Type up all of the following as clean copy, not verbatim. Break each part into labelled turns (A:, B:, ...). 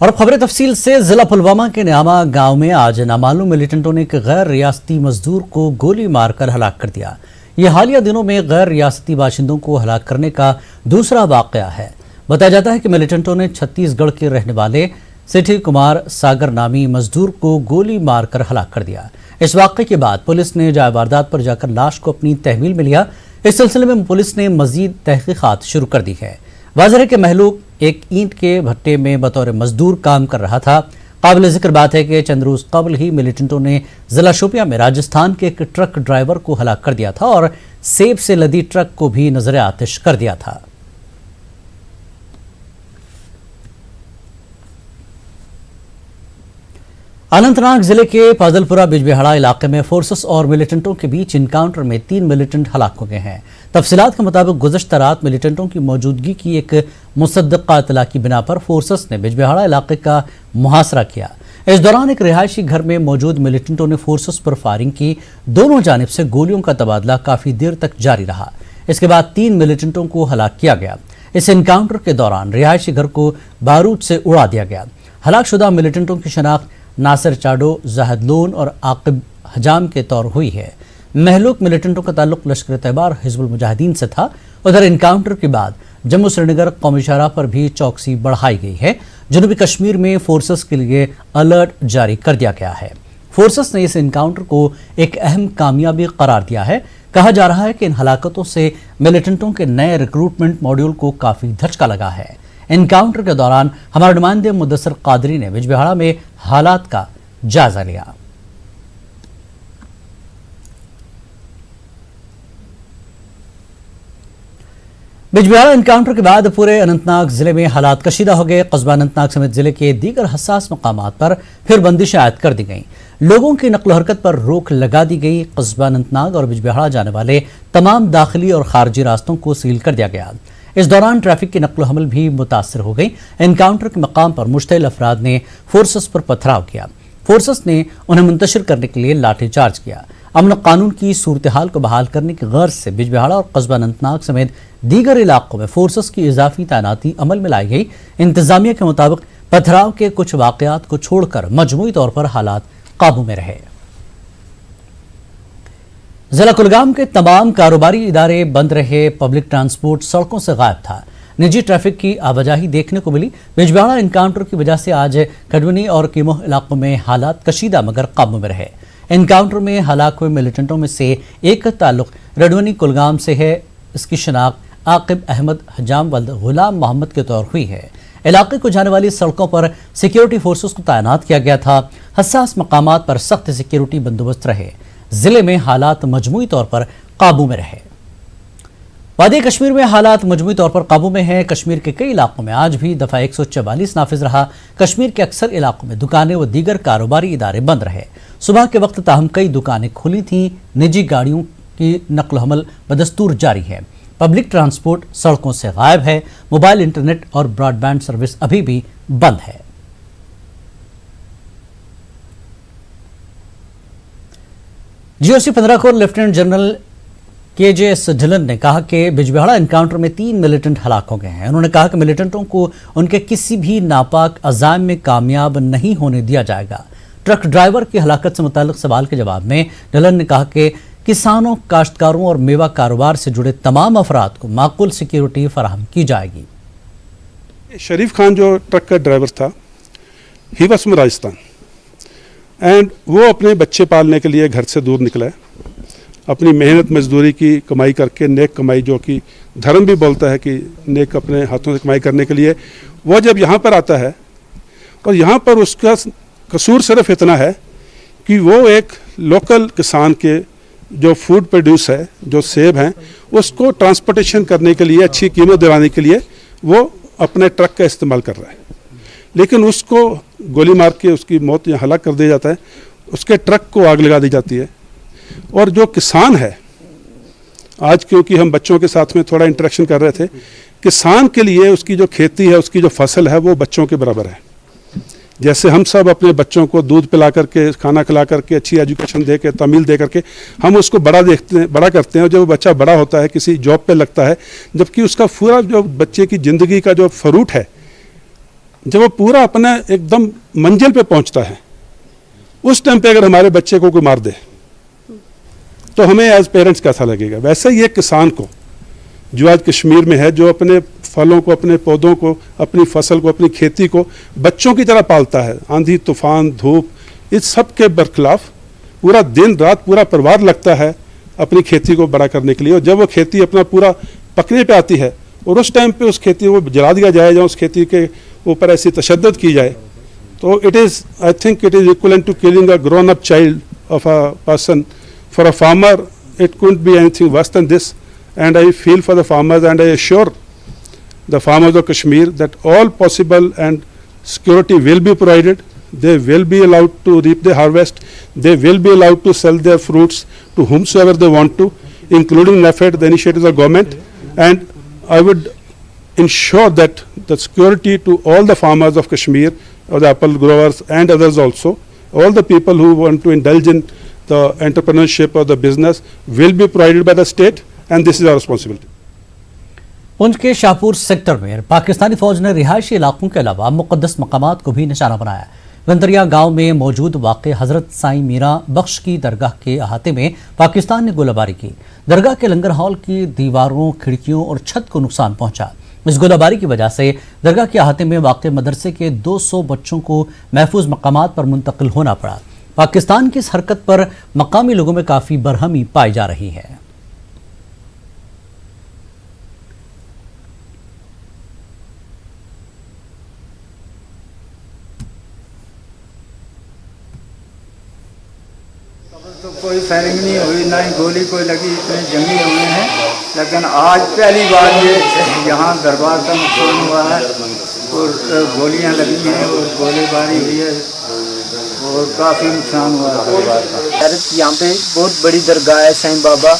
A: और खबरें तफसील से। जिला पुलवामा के न्यामा गांव में आज नामालूम मिलिटेंटों ने एक गैर रियासती मजदूर को गोली मारकर हलाक कर दिया। ये हालिया दिनों में गैर रियासती बाशिंदों को हलाक करने का दूसरा वाकया है। बताया जाता है कि मिलिटेंटों ने छत्तीसगढ़ के रहने वाले सिटी कुमार सागर नामी मजदूर को गोली मारकर हलाक कर दिया। इस वाकये के बाद पुलिस ने जाए वारदात पर जाकर लाश को अपनी तहवील में लिया। इस सिलसिले में पुलिस ने मजीद तहकीकात शुरू कर दी है। वाज़ेह है कि महलूक एक ईंट के भट्टे में बतौर मजदूर काम कर रहा था। काबिल जिक्र बात है कि चंद रोज कबल ही मिलिटेंटों ने जिला शोपियां में राजस्थान के एक ट्रक ड्राइवर को हलाक कर दिया था और सेब से लदी ट्रक को भी नजर आतिश कर दिया था। अनंतनाग जिले के पाजलपुरा बिजबिहाड़ा इलाके में फोर्सेस और मिलिटेंटों के बीच इनकाउंटर में 3 मिलिटेंट हलाक हो गए हैं। तफसीलात के मुताबिक गुज़श्ता रात मिलिटेंटों की मौजूदगी की एक मुसद्दक़ा इत्तला की बिना पर फोर्सेस ने बिजबिहाड़ा इलाके का मुहासरा किया। इस दौरान एक रिहायशी घर में मौजूद मिलिटेंटों ने फोर्सेस पर फायरिंग की। दोनों जानिब से गोलियों का तबादला काफी देर तक जारी रहा। इसके बाद 3 मिलिटेंटों को हलाक किया गया। इस इनकाउंटर के दौरान रिहायशी घर को बारूद से उड़ा दिया गया। हलाकशुदा मिलिटेंटों की शनाख्त नासिर चाडो, जाहिद लोन और आकिब हजाम के तौर हुई है। महलूक मिलिटेंटों का ताल्लुक लश्कर तैयबा और हिजबुल मुजाहिदीन से था। उधर इनकाउंटर के बाद जम्मू श्रीनगर कौमी शाहराह पर भी चौकसी बढ़ाई गई है। जनूबी कश्मीर में फोर्सेस के लिए अलर्ट जारी कर दिया गया है। फोर्सेस ने इस इनकाउंटर को एक अहम कामयाबी करार दिया है। कहा जा रहा है कि इन हलाकतों से मिलिटेंटों के नए रिक्रूटमेंट मॉड्यूल को काफी धचका लगा है। इनकाउंटर के दौरान हमारे नुमाइंदे मुदस्सिर कादरी ने बिजबिहाड़ा में हालात का जायजा लिया। बिजबिहाड़ा इनकाउंटर के बाद पूरे अनंतनाग जिले में हालात कशीदा हो गए। कस्बा अनंतनाग समेत जिले के दीगर हसास मकामात पर फिर बंदिशें आयद कर दी गईं। लोगों की नक्ल हरकत पर रोक लगा दी गई। कस्बा अनंतनाग और बिजबिहाड़ा जाने वाले तमाम दाखिली और खारजी रास्तों को सील कर दिया गया। इस दौरान ट्रैफिक की नक्ल हमल भी मुतासर हो गई। इनकाउंटर के मकाम पर मुश्तइल अफराद ने फोर्सेस पर पथराव किया। फोर्सेस ने उन्हें मुंतशिर करने के लिए लाठीचार्ज किया। अमन कानून की सूरत हाल को बहाल करने की गर्ज से बिजबिहाड़ा और कस्बा अनंतनाग समेत दीगर इलाकों में फोर्सेस की इजाफी तैनाती अमल में लाई गई। इंतजामिया के मुताबिक पथराव के कुछ वाकयात को छोड़कर मजमूई तौर पर हालात काबू में रहे। जिला कुलगाम के तमाम कारोबारी इदारे बंद रहे। पब्लिक ट्रांसपोर्ट सड़कों से गायब था। निजी ट्रैफिक की आवाजाही देखने को मिली। बिजबिहाड़ा इनकाउंटर की वजह से आज कड़वनी और कीमोह इलाकों में हालात कशीदा मगर काबू में रहे। इनकाउंटर में हलाक हुए मिलिटेंटों में से एक का ताल्लुक रडवनी कुलगाम से है। इसकी शनाख्त आकिब अहमद हजाम वल्द गुलाम मोहम्मद के तौर हुई है। इलाके को जाने वाली सड़कों पर सिक्योरिटी फोर्सेस को तैनात किया गया था। हसास मकामात पर सख्त सिक्योरिटी बंदोबस्त रहे। जिले में हालात मजमूई तौर पर काबू में रहे। वादी कश्मीर में हालात मजमूई तौर पर काबू में हैं। कश्मीर के कई इलाकों में आज भी दफा 144 नाफिज रहा। कश्मीर के अक्सर इलाकों में दुकानें व दीगर कारोबारी इदारे बंद रहे। सुबह के वक्त ताहम कई दुकानें खुली थीं। निजी गाड़ियों की नकल हमल बदस्तूर जारी है। पब्लिक ट्रांसपोर्ट सड़कों से गायब है। मोबाइल इंटरनेट और ब्रॉडबैंड सर्विस अभी भी बंद है। GOC 15 core lieutenant general KJS Dhillon ने कहा कि बिजबिहाड़ा इनकाउंटर में 3 मिलिटेंट हलाक हो गए हैं। उन्होंने कहा कि मिलिटेंटों को उनके किसी भी नापाक अज़ाम में कामयाब नहीं होने दिया जाएगा। ट्रक ड्राइवर की हलाकत से मुताल्लिक सवाल के जवाब में ढिल्लन ने कहा कि किसानों, काश्तकारों और मेवा कारोबार से जुड़े तमाम अफराद को माकूल सिक्योरिटी फराहम की जाएगी।
B: शरीफ खान जो ट्रक का ड्राइवर था, he was from Rajasthan and वो अपने बच्चे पालने के लिए घर से दूर निकला है। अपनी मेहनत मजदूरी की कमाई करके, नेक कमाई जो कि धर्म भी बोलता है कि नेक अपने हाथों से कमाई करने के लिए वो जब यहाँ पर आता है, और यहाँ पर उसका कसूर सिर्फ इतना है कि वो एक लोकल किसान के जो फूड प्रोड्यूस है, जो सेब हैं, उसको ट्रांसपोर्टेशन करने के लिए, अच्छी कीमत दिलाने के लिए वो अपने ट्रक का इस्तेमाल कर रहा है। लेकिन उसको गोली मार के उसकी मौत या हलाक कर दिया जाता है। उसके ट्रक को आग लगा दी जाती है। और जो किसान है, आज क्योंकि हम बच्चों के साथ में थोड़ा इंटरेक्शन कर रहे थे, किसान के लिए उसकी जो खेती है, उसकी जो फसल है, वो बच्चों के बराबर है। जैसे हम सब अपने बच्चों को दूध पिला करके, खाना खिला करके, अच्छी एजुकेशन दे के, तमील दे करके हम उसको बड़ा करते हैं, और जब बच्चा बड़ा होता है, किसी जॉब पे लगता है, जबकि उसका पूरा जो बच्चे की ज़िंदगी का जो फ्रूट है, जब वो पूरा अपना एकदम मंजिल पे पहुंचता है, उस टाइम पे अगर हमारे बच्चे को कोई मार दे तो हमें एज पेरेंट्स कैसा लगेगा। वैसे ही एक किसान को जो आज कश्मीर में है, जो अपने फलों को, अपने पौधों को, अपनी फसल को, अपनी खेती को बच्चों की तरह पालता है, आंधी तूफान धूप इस सब के बरखिलाफ पूरा दिन रात पूरा परिवार लगता है अपनी खेती को बड़ा करने के लिए। और जब वो खेती अपना पूरा पकने पे आती है और उस टाइम पे उस खेती को जला दिया जाए या उस खेती के ऊपर ऐसी तशद्दुद की जाए, तो it is, I think it is equivalent to killing a grown up child of a person. For a farmer it couldn't be anything worse than this, and I feel for the farmers and I assure the farmers of Kashmir that all possible and security will be provided. They will be allowed to reap their harvest. They will be allowed to sell their fruits to whomsoever they want to, including NAFED, the initiatives of government. And I would ensure that the security to all the farmers of Kashmir, or the apple growers and others also, all the people who want to indulge in the entrepreneurship or the business will be provided by the state, and this is our responsibility.
A: Poonch के Shahpur sector में पाकिस्तानी फौज ने रिहायशी इलाकों के अलावा मुक़द्दस मकामात को भी निशाना बनाया। गंदरिया गांव में मौजूद वाक़ हज़रत साईं मीरा बख्श की दरगाह के अहाते में पाकिस्तान ने गोलाबारी की। दरगाह के लंगर हॉल की दीवारों, खिड़कियों और छत को नुकसान पहुंचा। इस गोलाबारी की वजह से दरगाह के अहाते में वाक़ मदरसे के 200 बच्चों को महफूज मकामात पर मुंतकिल होना पड़ा। पाकिस्तान की इस हरकत पर मकामी लोगों में काफ़ी बरहमी पाई जा रही है।
C: तो कोई फायरिंग नहीं हुई, ना ही गोली कोई लगी, इतने जंगी हुए हैं। लेकिन आज पहली बार ये यहाँ दरबार का नुकसान हुआ है और गोलियाँ लगी हैं और गोलीबारी हुई है और काफ़ी नुकसान हुआ है दरबार का।
D: यहाँ पे बहुत बड़ी दरगाह है साईं बाबा,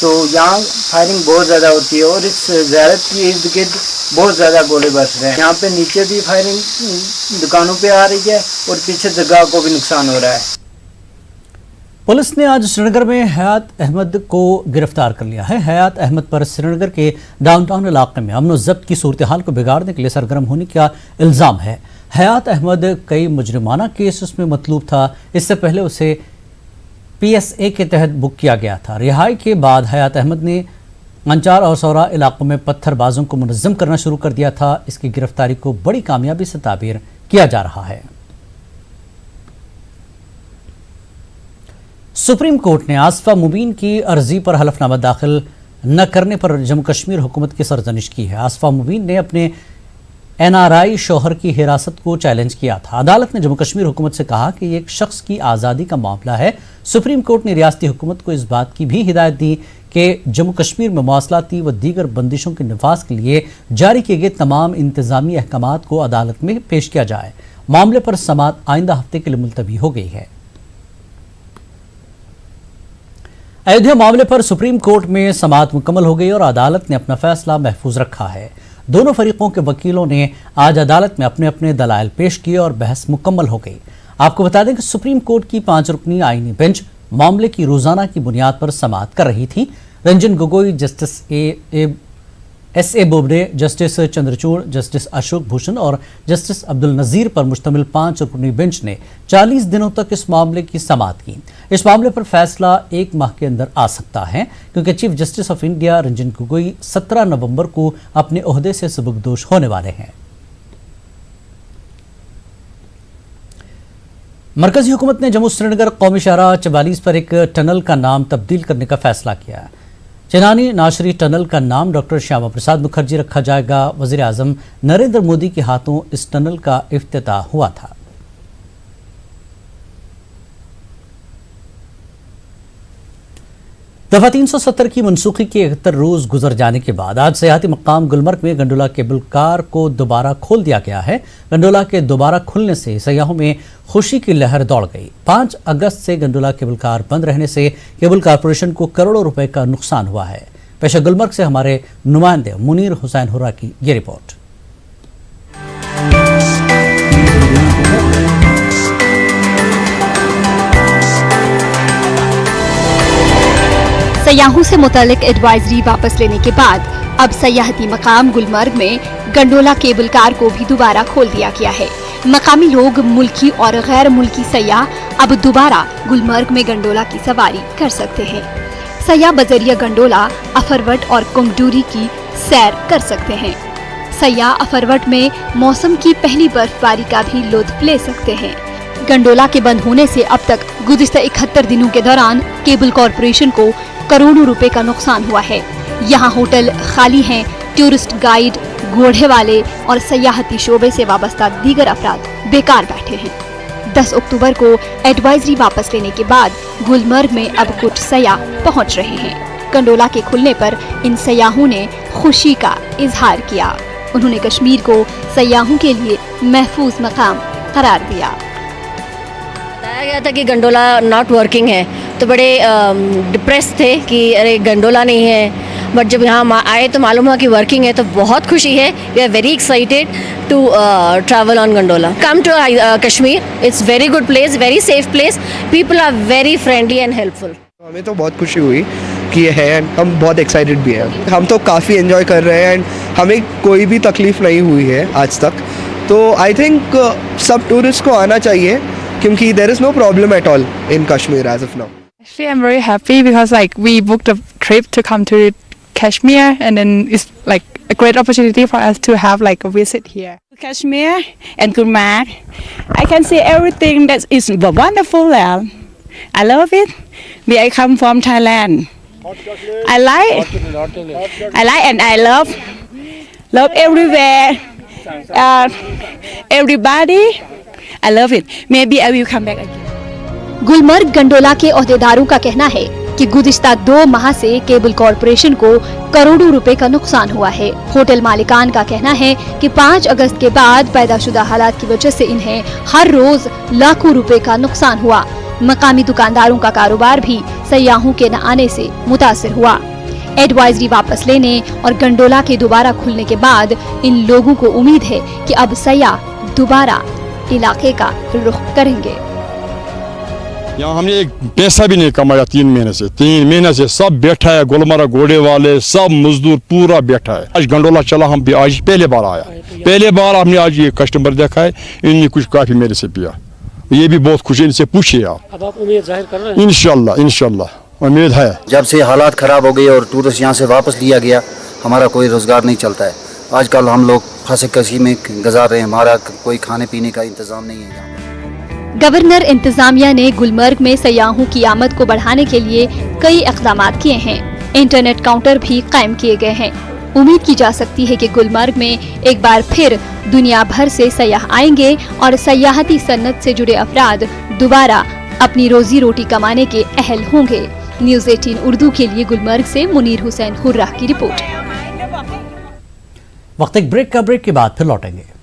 D: तो यहाँ फायरिंग बहुत ज़्यादा होती है और इस ज़ियारत के इर्द गिर्द बहुत ज़्यादा गोले बरस रहे हैं। यहाँ पे नीचे भी फायरिंग दुकानों पे आ रही है और पीछे दरगाह को भी नुकसान हो रहा है।
A: पुलिस ने आज श्रीनगर में हयात अहमद को गिरफ्तार कर लिया है। हयात अहमद पर श्रीनगर के डाउनटाउन इलाके में अमन ज़ब्त की सूरत हाल को बिगाड़ने के लिए सरगर्म होने का इल्ज़ाम है। हयात अहमद कई मुजरिमाना केसेस में मतलूब था। इससे पहले उसे PSA के तहत बुक किया गया था। रिहाई के बाद हयात अहमद ने अंचार और सौरा इलाकों में पत्थरबाजों को मुनज़्ज़म करना शुरू कर दिया था। इसकी गिरफ्तारी को बड़ी कामयाबी से ताबीर किया जा रहा है। सुप्रीम कोर्ट ने आसफा मुबीन की अर्जी पर हलफनामा दाखिल न करने पर जम्मू कश्मीर हुकूमत की सरजनिश की है। आसफा मुबीन ने अपने NRI शौहर की हिरासत को चैलेंज किया था। अदालत ने जम्मू कश्मीर हुकूमत से कहा कि ये एक शख्स की आज़ादी का मामला है। सुप्रीम कोर्ट ने रियासती हुकूमत को इस बात की भी हिदायत दी कि जम्मू कश्मीर में मवासलाती व दीगर बंदिशों के नफाज के लिए जारी किए गए तमाम इंतजामी अहकामात को अदालत में पेश किया जाए। मामले पर समाअत आइंदा हफ्ते के लिए मुलतवी हो गई है। अयोध्या मामले पर सुप्रीम कोर्ट में समाअत मुकम्मल हो गई और अदालत ने अपना फैसला महफूज रखा है। दोनों फरीकों के वकीलों ने आज अदालत में अपने अपने दलाइल पेश किए और बहस मुकम्मल हो गई। आपको बता दें कि सुप्रीम कोर्ट की 5 रुकनी आईनी बेंच मामले की रोजाना की बुनियाद पर समाअत कर रही थी। Ranjan Gogoi, justice S.A. Bobde, justice Chandrachud, justice Ashok Bhushan और जस्टिस अब्दुल नज़ीर पर मुश्तमिल 5 रुकनी बेंच ने 40 दिनों तक इस मामले की समाअत की। इस मामले पर फैसला 1 माह के अंदर आ सकता है, क्योंकि chief justice of India Ranjan Gogoi 17 नवंबर को अपने ओहदे से सबकदोश होने वाले हैं। मरकजी हुकूमत ने जम्मू श्रीनगर कौमी शाहराह 44 पर एक टनल का नाम तब्दील करने का फैसला किया। चेनानी नाशरी टनल का नाम डॉक्टर श्यामा प्रसाद मुखर्जी रखा जाएगा। वज़ीर आज़म नरेंद्र मोदी के हाथों इस टनल का इफ्तिताह हुआ था। दफा 370 की मनसूखी के 71 रोज गुजर जाने के बाद आज सियाहती मकाम गुलमर्ग में गंडोला केबल कार को दोबारा खोल दिया गया है। गंडोला के दोबारा खुलने से सयाहों में खुशी की लहर दौड़ गई। 5 अगस्त से गंडोला केबल कार बंद रहने से केबल कारपोरेशन को करोड़ों रुपए का नुकसान हुआ है। पेशा गुलमर्ग से हमारे नुमाइंदे मुनीर हुसैन हुर्रा की ये रिपोर्ट।
E: सयाहों से मुतालिक एडवाइजरी वापस लेने के बाद अब सयाहती मकाम गुलमर्ग में गंडोला केबल कार को भी दोबारा खोल दिया गया है। मकामी लोग, मुल्की और गैर मुल्की सयाह अब दोबारा गुलमर्ग में गंडोला की सवारी कर सकते हैं। सयाह बजरिया गंडोला अफरवट और कुंगडूरी की सैर कर सकते हैं। सयाह अफरवट में मौसम की पहली बर्फबारी का भी लुत्फ ले सकते हैं। गंडोला के बंद होने से अब तक गुज़िश्ता 71 दिनों के दौरान केबल कॉरपोरेशन को करोड़ों रुपए का नुकसान हुआ है। यहाँ होटल खाली हैं, टूरिस्ट गाइड, घोड़े वाले और सयाहती शोबे से वाबस्ता दीगर अफराद बेकार बैठे हैं। 10 अक्टूबर को एडवाइजरी वापस लेने के बाद गुलमर्ग में अब कुछ सयाह पहुँच रहे हैं। गंडोला के खुलने पर इन सयाहों ने खुशी का इजहार किया। उन्होंने कश्मीर को सयाहों के लिए महफूज मकाम करार दिया।
F: बताया गया था कि गंडोला नॉट वर्किंग है, तो बड़े डिप्रेस थे कि अरे गंडोला नहीं है, बट जब यहाँ आए तो मालूम हुआ कि वर्किंग है, तो बहुत खुशी है। We are very excited to travel on gondola. Come to Kashmir, it's very good place, very safe place, people are very friendly and helpful.
G: हमें तो बहुत खुशी हुई कि ये है एंड हम बहुत एक्साइटेड भी हैं। हम तो काफ़ी एंजॉय कर रहे हैं एंड हमें कोई भी तकलीफ़ नहीं हुई है आज तक। तो आई थिंक सब टूरिस्ट को आना चाहिए क्योंकि there is no problem at all in Kashmir as of now.
H: Actually, I'm very happy because we booked a trip to come to Kashmir, and then it's like a great opportunity for us to have a visit here.
I: Kashmir and Gulmarg, I can see everything that is wonderful there. I love it. I come from Thailand. I like and I love everywhere. Everybody. I love it. Maybe I will come back again.
E: Gulmarg gondola के ओहदेदारों का कहना है कि गुज़िश्ता 2 माह से cable corporation को करोड़ों रुपए का नुकसान हुआ है। होटल मालिकान का कहना है कि 5 अगस्त के बाद पैदाशुदा हालात की वजह से इन्हें हर रोज लाखों रुपए का नुकसान हुआ। मकामी दुकानदारों का कारोबार भी सयाहों के न आने से मुतासिर हुआ। एडवाइजरी वापस लेने और गंडोला के दोबारा खुलने के बाद इन लोगों को उम्मीद है कि अब सयाह दोबारा इलाके का रुख करेंगे।
J: यहाँ हमने एक पैसा भी नहीं कमाया 3 महीने से सब बैठा है। गुलमर्ग घोड़े वाले सब मजदूर पूरा बैठा है। आज गंडोला चला, हम भी आज पहले बार आया, पहले बार हमने आज ये कस्टमर देखा है। इनने कुछ काफी मेरे से पिया, ये भी बहुत खुशी। इनसे पूछिए आप। अब आप उम्मीद जाहिर कर रहे हैं? इंशाल्लाह उम्मीद है।
K: जब से हालात खराब हो गए और टूरिस्ट यहाँ से वापस लिया गया, हमारा कोई रोजगार नहीं चलता है। आजकल हम लोग फंसे कशी में गुजार रहे हैं, हमारा कोई खाने पीने का इंतजाम नहीं है यहाँ।
E: गवर्नर इंतजामिया ने गुलमर्ग में सयाहों की आमद को बढ़ाने के लिए कई इक़दाम किए हैं। इंटरनेट काउंटर भी कायम किए गए हैं। उम्मीद की जा सकती है कि गुलमर्ग में एक बार फिर दुनिया भर से सयाह आएंगे और सयाहती सन्नत से जुड़े अफराद दोबारा अपनी रोजी रोटी कमाने के अहल होंगे। न्यूज़ 18 उर्दू के लिए गुलमर्ग से मुनीर हुसैन हुर्राह की रिपोर्ट।
A: वक्त एक ब्रेक के बाद फिर लौटेंगे।